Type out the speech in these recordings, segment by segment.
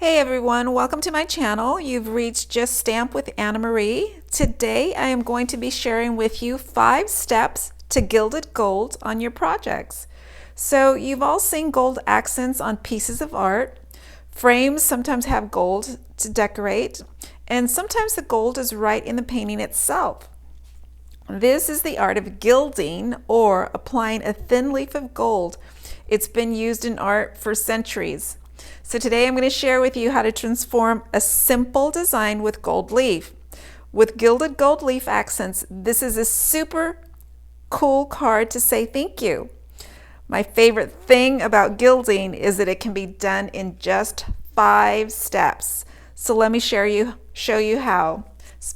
Hey everyone, welcome to my channel. You've reached Just Stamp with Anna Marie. Today I am going to be sharing with you 5 steps to gilded gold on your projects. So you've all seen gold accents on pieces of art. Frames sometimes have gold to decorate, and sometimes the gold is right in the painting itself. This is the art of gilding, or applying a thin leaf of gold. It's been used in art for centuries. So today I'm going to share with you how to transform a simple design with gold leaf. With gilded gold leaf accents, this is a super cool card to say thank you. My favorite thing about gilding is that it can be done in just 5 steps. So let me show you how.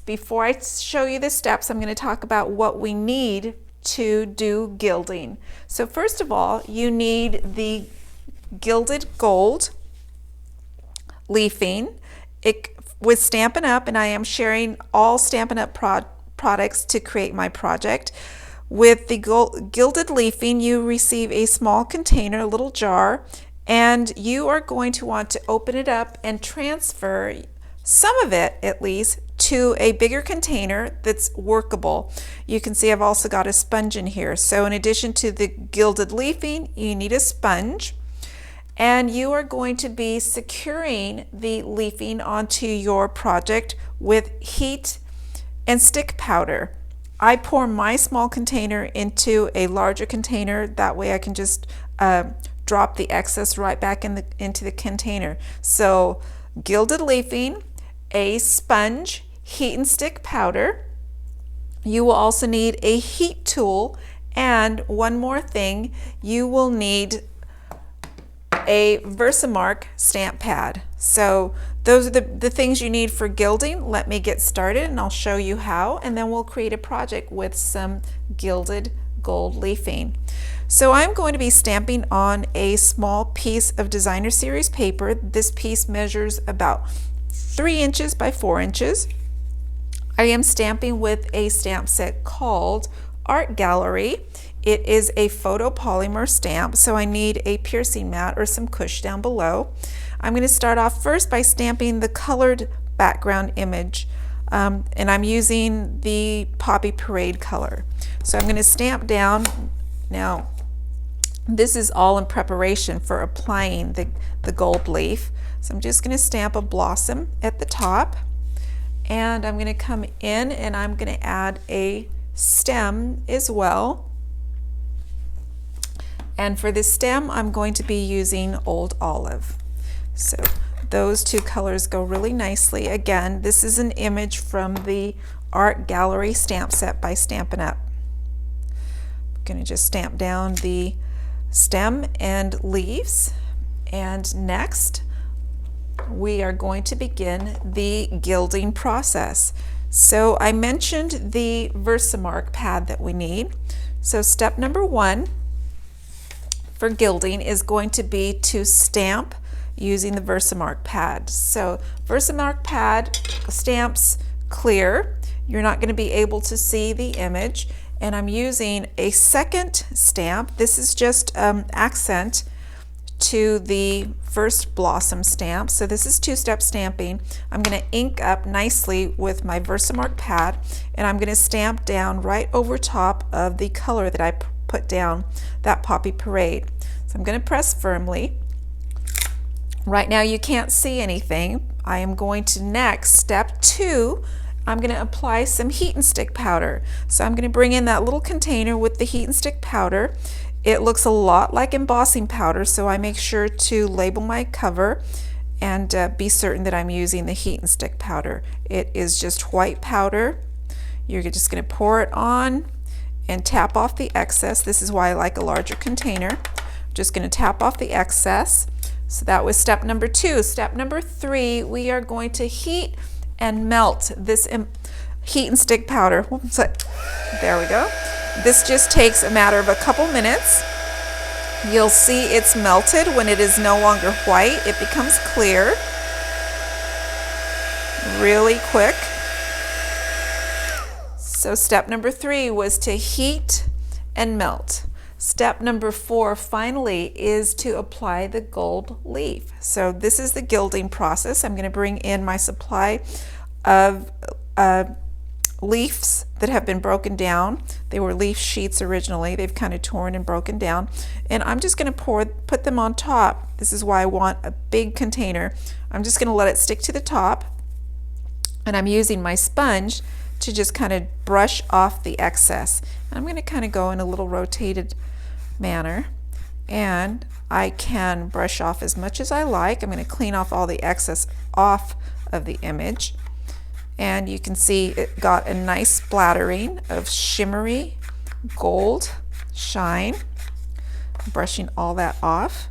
Before I show you the steps, I'm going to talk about what we need to do gilding. So first of all, you need the gilded gold leafing with Stampin' Up, and I am sharing all Stampin' Up products to create my project. With the gilded leafing, you receive a small container, a little jar, and you are going to want to open it up and transfer some of it, at least, to a bigger container that's workable. You can see I've also got a sponge in here. So in addition to the gilded leafing, you need a sponge. And you are going to be securing the leafing onto your project with heat and stick powder. I pour my small container into a larger container. That way I can just drop the excess right back into the container. So gilded leafing, a sponge, heat and stick powder. You will also need a heat tool, and one more thing, you will need a Versamark stamp pad. So those are the things you need for gilding. Let me get started and I'll show you how, and then we'll create a project with some gilded gold leafing. So I'm going to be stamping on a small piece of designer series paper. This piece measures about 3 inches by 4 inches. I am stamping with a stamp set called Art Gallery. It is a photopolymer stamp, so I need a piercing mat or some cush down below. I'm going to start off first by stamping the colored background image, and I'm using the Poppy Parade color. So I'm going to stamp down. Now, this is all in preparation for applying the gold leaf. So I'm just going to stamp a blossom at the top, and I'm going to come in and I'm going to add a stem as well. And for the stem, I'm going to be using Old Olive. So those 2 colors go really nicely. Again, this is an image from the Art Gallery stamp set by Stampin' Up. I'm going to just stamp down the stem and leaves. And next, we are going to begin the gilding process. So I mentioned the Versamark pad that we need. So step number 1 for gilding is going to be to stamp using the Versamark pad. So Versamark pad stamps clear. You're not going to be able to see the image, and I'm using a second stamp. This is just accent to the first blossom stamp. So this is 2-step stamping. I'm going to ink up nicely with my Versamark pad, and I'm going to stamp down right over top of the color that I put down, that Poppy Parade. So I'm going to press firmly. Right now you can't see anything. I am going to next, step 2, I'm going to apply some heat and stick powder. So I'm going to bring in that little container with the heat and stick powder. It looks a lot like embossing powder, so I make sure to label my cover and be certain that I'm using the heat and stick powder. It is just white powder. You're just going to pour it on and tap off the excess. This is why I like a larger container. Just going to tap off the excess. So that was step number 2. Step number 3, we are going to heat and melt this heat and stick powder. There we go. This just takes a matter of a couple minutes. You'll see it's melted when it is no longer white. It becomes clear really quick. So step number 3 was to heat and melt. Step number 4 finally is to apply the gold leaf. So this is the gilding process. I'm going to bring in my supply of leaves that have been broken down. They were leaf sheets originally. They've kind of torn and broken down. And I'm just going to put them on top. This is why I want a big container. I'm just going to let it stick to the top. And I'm using my sponge to just kind of brush off the excess. I'm going to kind of go in a little rotated manner, and I can brush off as much as I like. I'm going to clean off all the excess off of the image, and you can see it got a nice splattering of shimmery gold shine. I'm brushing all that off,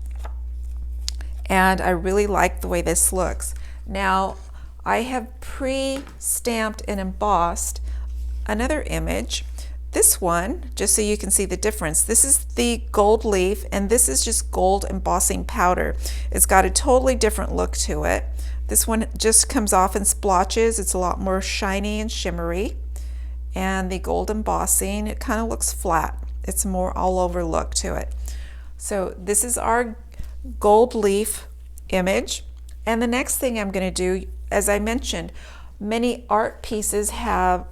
and I really like the way this looks. Now I have pre-stamped and embossed another image. This one, just so you can see the difference, this is the gold leaf and this is just gold embossing powder. It's got a totally different look to it. This one just comes off in splotches. It's a lot more shiny and shimmery. And the gold embossing, it kind of looks flat. It's more all over look to it. So this is our gold leaf image. And the next thing I'm going to do, as I mentioned, many art pieces have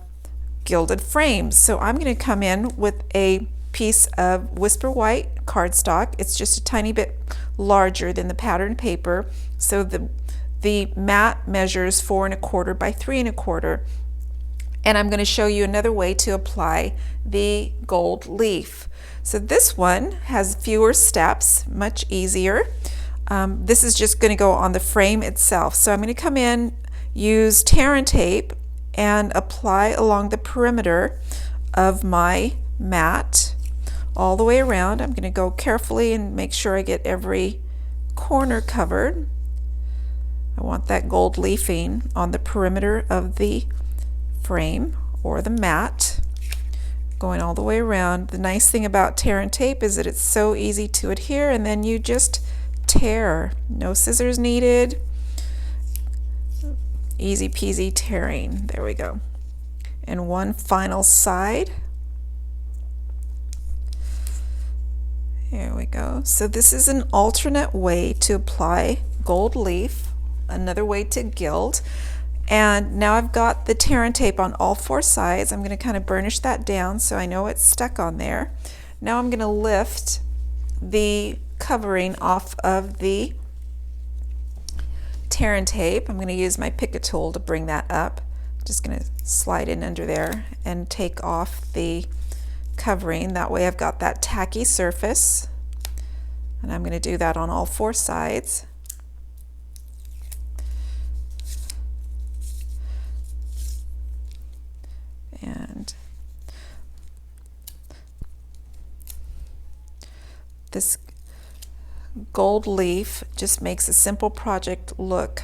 gilded frames. So I'm going to come in with a piece of Whisper White cardstock. It's just a tiny bit larger than the pattern paper. So the mat measures 4 1/4 by 3 1/4. And I'm going to show you another way to apply the gold leaf. So this one has fewer steps, much easier. This is just going to go on the frame itself. So I'm going to come in, use tear and tape, and apply along the perimeter of my mat all the way around. I'm going to go carefully and make sure I get every corner covered. I want that gold leafing on the perimeter of the frame or the mat, going all the way around. The nice thing about tear and tape is that it's so easy to adhere, and then you just tear. No scissors needed. Easy peasy tearing. There we go. And one final side. There we go. So this is an alternate way to apply gold leaf, another way to gild. And now I've got the tear and tape on all 4 sides. I'm going to kind of burnish that down so I know it's stuck on there. Now I'm going to lift the covering off of the tear and tape. I'm going to use my pick a tool to bring that up. Just going to slide in under there and take off the covering. That way I've got that tacky surface, and I'm going to do that on all 4 sides. And this gold leaf just makes a simple project look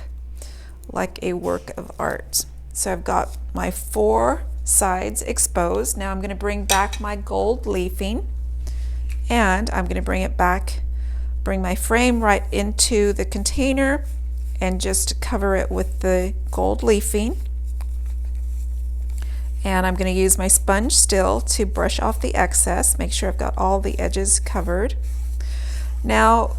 like a work of art. So I've got my 4 sides exposed. Now I'm going to bring back my gold leafing, and I'm going to bring it back, bring my frame right into the container and just cover it with the gold leafing. And I'm going to use my sponge still to brush off the excess, make sure I've got all the edges covered. Now,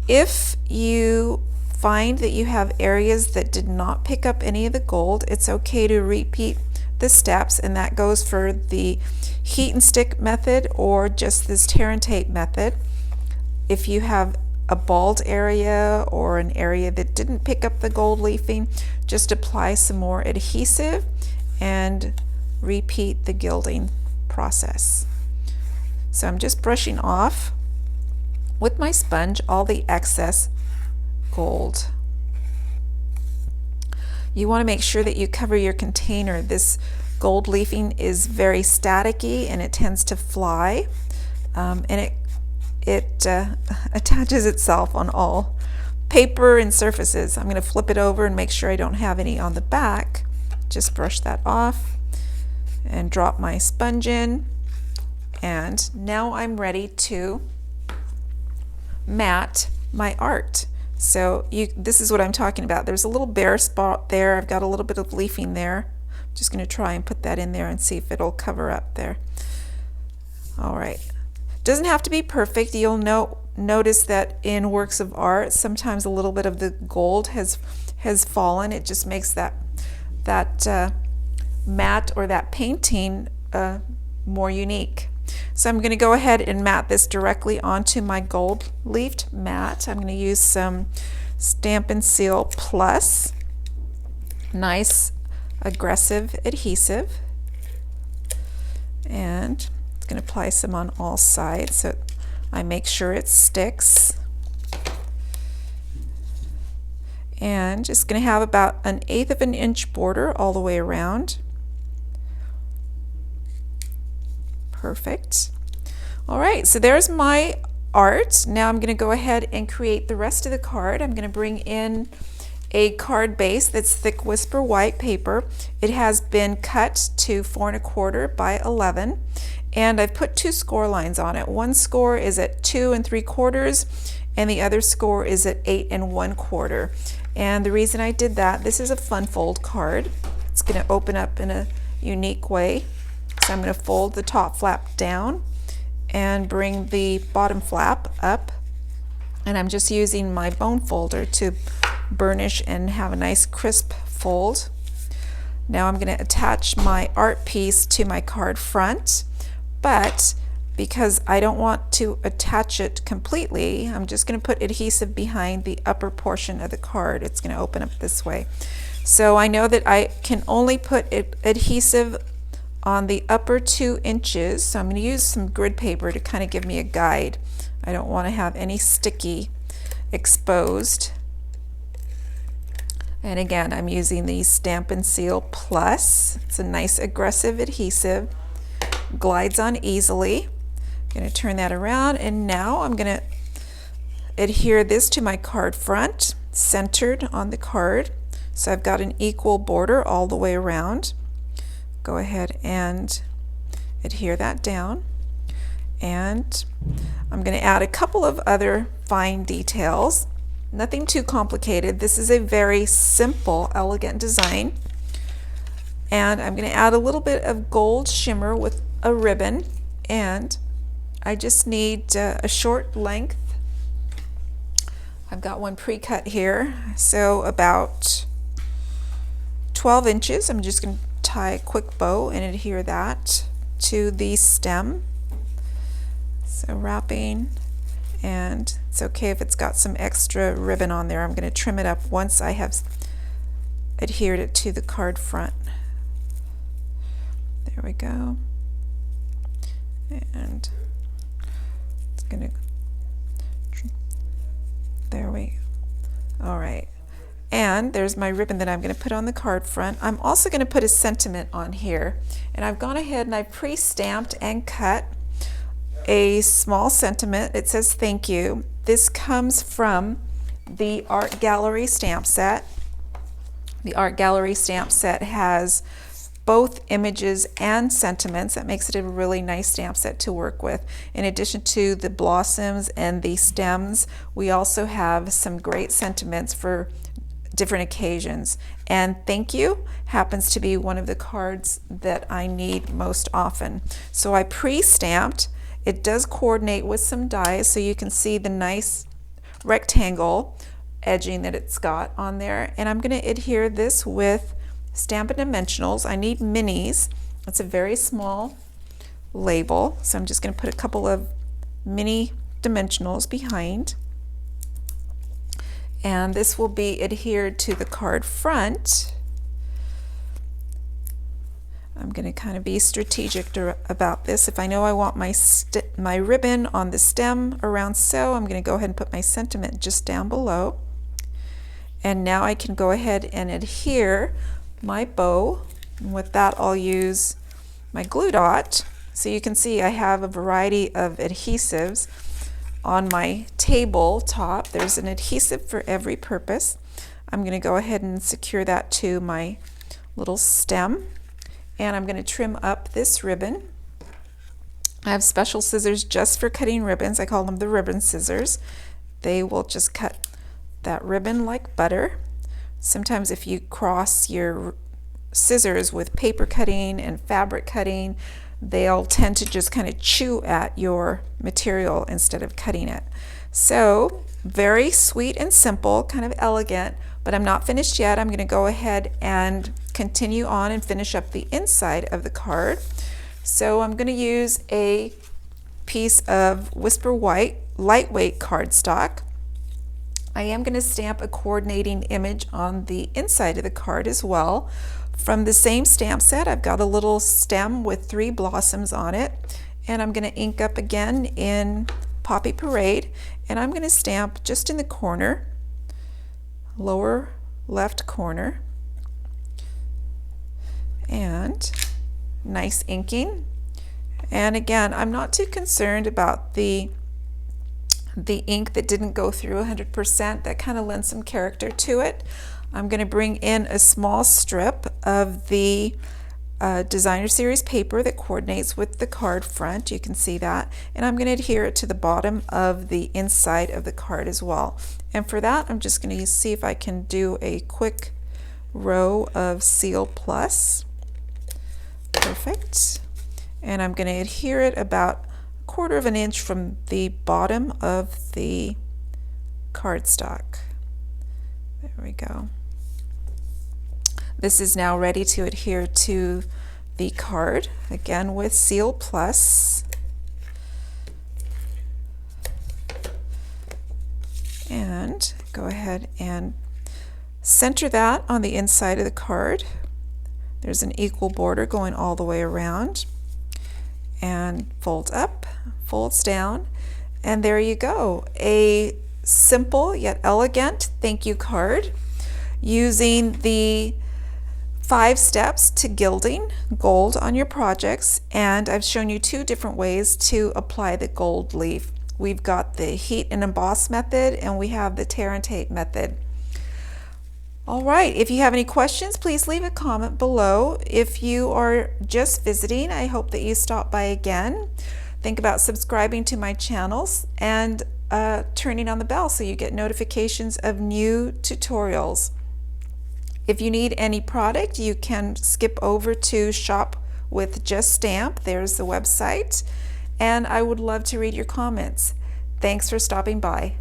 if you find that you have areas that did not pick up any of the gold, it's okay to repeat the steps, and that goes for the heat and stick method or just this tear and tape method. If you have a bald area or an area that didn't pick up the gold leafing, just apply some more adhesive and repeat the gilding process. So I'm just brushing off with my sponge all the excess gold. You want to make sure that you cover your container. This gold leafing is very staticky and it tends to fly, and it attaches itself on all paper and surfaces. I'm going to flip it over and make sure I don't have any on the back. Just brush that off and drop my sponge in, and now I'm ready to mat my art. So this is what I'm talking about. There's a little bare spot there. I've got a little bit of leafing there. I'm just going to try and put that in there and see if it'll cover up there. All right. Doesn't have to be perfect. You'll notice that in works of art, sometimes a little bit of the gold has fallen. It just makes that matte or that painting more unique. So I'm going to go ahead and mat this directly onto my gold leafed mat. I'm going to use some Stampin' Seal Plus, nice aggressive adhesive, and it's going to apply some on all sides so I make sure it sticks. And just going to have about 1/8 of an inch border all the way around. Perfect. All right, so there's my art. Now I'm going to go ahead and create the rest of the card. I'm going to bring in a card base that's thick Whisper White paper. It has been cut to 4 1/4 by 11, and I've put 2 score lines on it. One score is at 2 3/4, and the other score is at 8 1/4. And the reason I did that, this is a fun fold card. It's going to open up in a unique way. So I'm going to fold the top flap down and bring the bottom flap up, and I'm just using my bone folder to burnish and have a nice crisp fold. Now I'm going to attach my art piece to my card front, but because I don't want to attach it completely, I'm just going to put adhesive behind the upper portion of the card. It's going to open up this way. So I know that I can only put adhesive on the upper 2 inches, so I'm going to use some grid paper to kind of give me a guide. I don't want to have any sticky exposed. And again, I'm using the Stampin' Seal Plus. It's a nice aggressive adhesive, glides on easily. I'm going to turn that around, and now I'm going to adhere this to my card front, centered on the card. So I've got an equal border all the way around. Go ahead and adhere that down, and I'm going to add a couple of other fine details. Nothing too complicated. This is a very simple, elegant design, and I'm going to add a little bit of gold shimmer with a ribbon, and I just need a short length. I've got one pre-cut here, so about 12 inches. I'm just going to tie a quick bow and adhere that to the stem. So wrapping, and it's okay if it's got some extra ribbon on there. I'm going to trim it up once I have adhered it to the card front. There we go. And it's going to, there we go. All right. And there's my ribbon that I'm going to put on the card front. I'm also going to put a sentiment on here, and I've gone ahead and I've pre-stamped and cut a small sentiment. It says thank you. This comes from the Art Gallery stamp set. The Art Gallery stamp set has both images and sentiments. That makes it a really nice stamp set to work with. In addition to the blossoms and the stems, we also have some great sentiments for different occasions, and thank you happens to be one of the cards that I need most often. So I pre-stamped. It does coordinate with some dies, so you can see the nice rectangle edging that it's got on there, and I'm going to adhere this with Stampin' Dimensionals. I need minis. It's a very small label, so I'm just going to put a couple of mini dimensionals behind. And this will be adhered to the card front. I'm going to kind of be strategic about this. If I know I want my ribbon on the stem around so, I'm going to go ahead and put my sentiment just down below. And now I can go ahead and adhere my bow. And with that, I'll use my glue dot. So you can see I have a variety of adhesives on my tabletop. There's an adhesive for every purpose. I'm going to go ahead and secure that to my little stem, and I'm going to trim up this ribbon. I have special scissors just for cutting ribbons. I call them the ribbon scissors. They will just cut that ribbon like butter. Sometimes if you cross your scissors with paper cutting and fabric cutting, they'll tend to just kind of chew at your material instead of cutting it. So very sweet and simple, kind of elegant, but I'm not finished yet. I'm going to go ahead and continue on and finish up the inside of the card. So I'm going to use a piece of Whisper White lightweight cardstock. I am going to stamp a coordinating image on the inside of the card as well. From the same stamp set, I've got a little stem with 3 blossoms on it, and I'm going to ink up again in Poppy Parade, and I'm going to stamp just in the corner, lower left corner, and nice inking. And again, I'm not too concerned about the ink that didn't go through 100%. That kind of lends some character to it. I'm going to bring in a small strip of the designer series paper that coordinates with the card front. You can see that, and I'm going to adhere it to the bottom of the inside of the card as well. And for that, I'm just going to see if I can do a quick row of Seal Plus. Perfect. And I'm going to adhere it about 1/4 of an inch from the bottom of the cardstock. There we go. This is now ready to adhere to the card, again with Seal Plus. And go ahead and center that on the inside of the card. There's an equal border going all the way around. And fold up, folds down, and there you go. A simple yet elegant thank you card using the 5 steps to gilding gold on your projects, and I've shown you 2 different ways to apply the gold leaf. We've got the heat and emboss method, and we have the tear and tape method. All right, if you have any questions, please leave a comment below. If you are just visiting, I hope that you stop by again. Think about subscribing to my channels and turning on the bell so you get notifications of new tutorials. If you need any product, you can skip over to Shop with Just Stamp. There's the website, and I would love to read your comments. Thanks for stopping by.